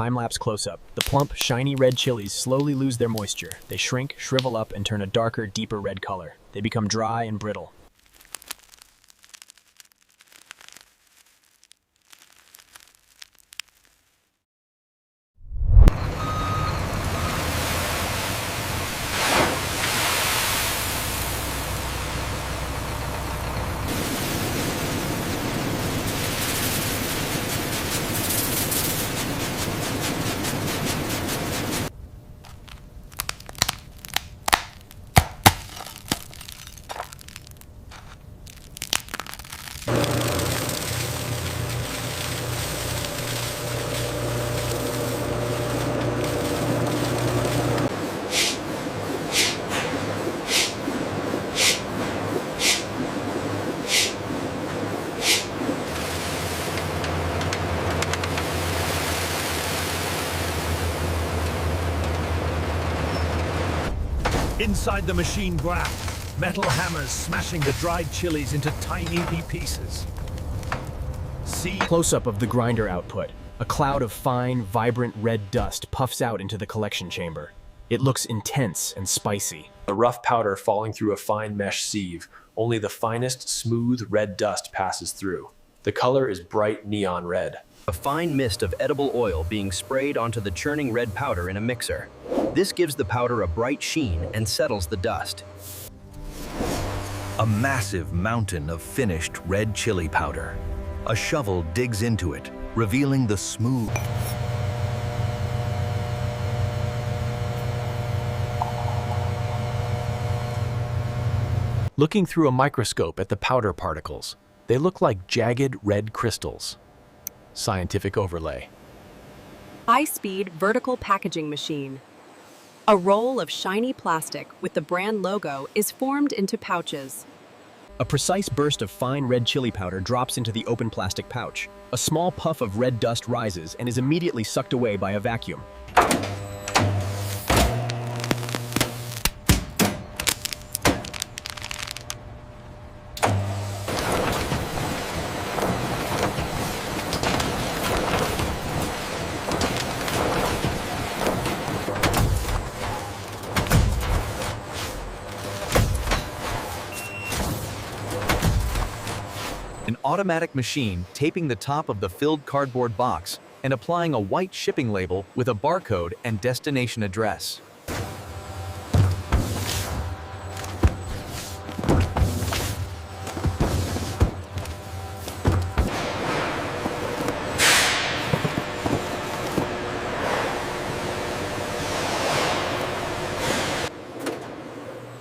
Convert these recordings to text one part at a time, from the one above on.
time-lapse close-up. The plump, shiny red chilies slowly lose their moisture. They shrink, shrivel up, and turn a darker, deeper red color. They become dry and brittle. Inside the machine ground, metal hammers smashing the dried chilies into tiny pieces. See Close-up of the grinder output. A cloud of fine, vibrant red dust puffs out into the collection chamber. It looks intense and spicy. The rough powder falling through a fine mesh sieve, only the finest, smooth red dust passes through. The color is bright neon red. A fine mist of edible oil being sprayed onto the churning red powder in a mixer. This gives the powder a bright sheen and settles the dust. a massive mountain of finished red chili powder. A shovel digs into it, revealing the smooth. Looking through a microscope at the powder particles, they look like jagged red crystals. Scientific overlay. High-speed vertical packaging machine. A roll of shiny plastic with the brand logo is formed into pouches. A precise burst of fine red chili powder drops into the open plastic pouch. A small puff of red dust rises and is immediately sucked away by a vacuum. An automatic machine taping the top of the filled cardboard box and applying a white shipping label with a barcode and destination address.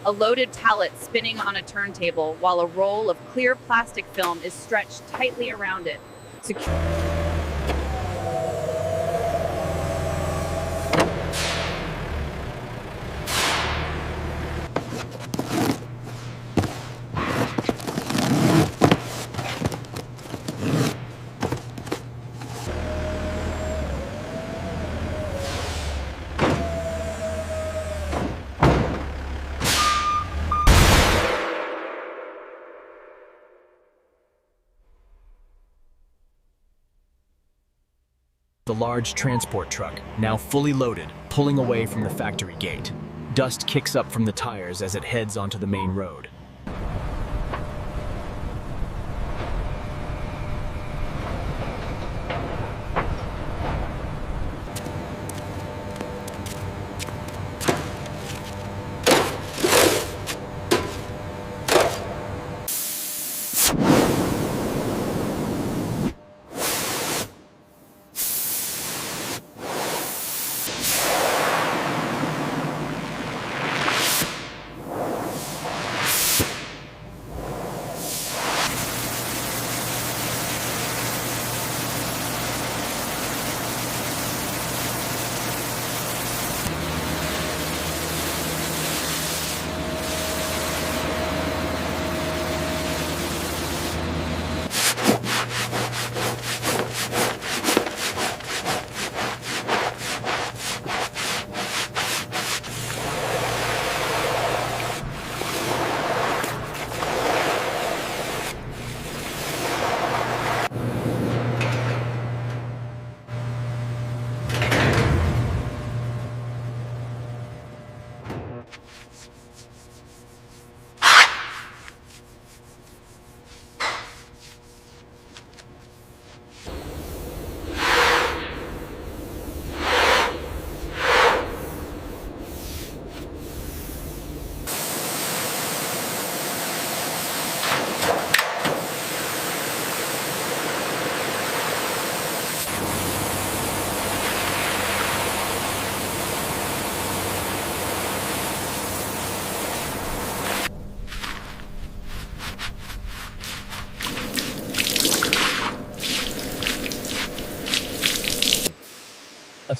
A loaded pallet spinning on a turntable while a roll of clear plastic film is stretched tightly around it. The large transport truck, now fully loaded, pulling away from the factory gate. Dust kicks up from the tires as it heads onto the main road.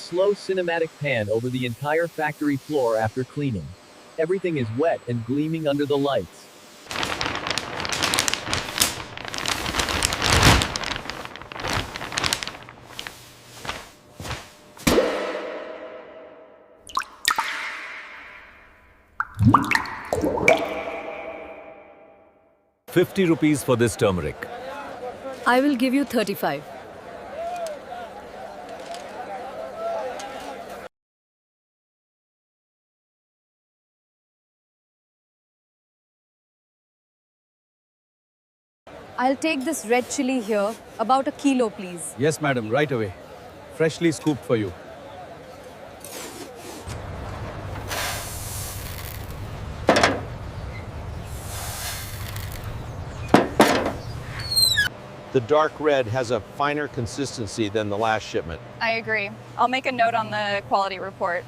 slow cinematic pan over the entire factory floor after cleaning. Everything is wet and gleaming under the lights. ₹50 for this turmeric. I will give you 35. I'll take this red chili here, about a kilo, please. Yes, madam, right away. Freshly scooped for you. The dark red has a finer consistency than the last shipment. I agree. I'll make a note on the quality report.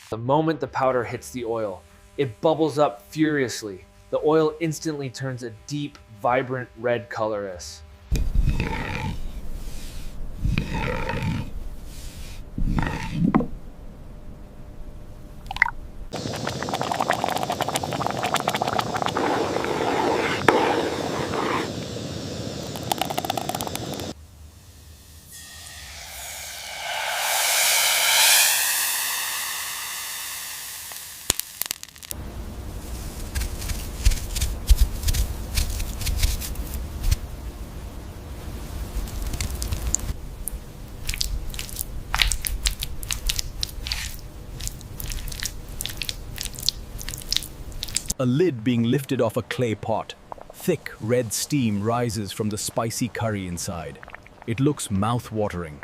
The moment the powder hits the oil, it bubbles up furiously. The oil instantly turns a deep, vibrant red colorless. A lid being lifted off a clay pot. Thick, red steam rises from the spicy curry inside. It looks mouth-watering.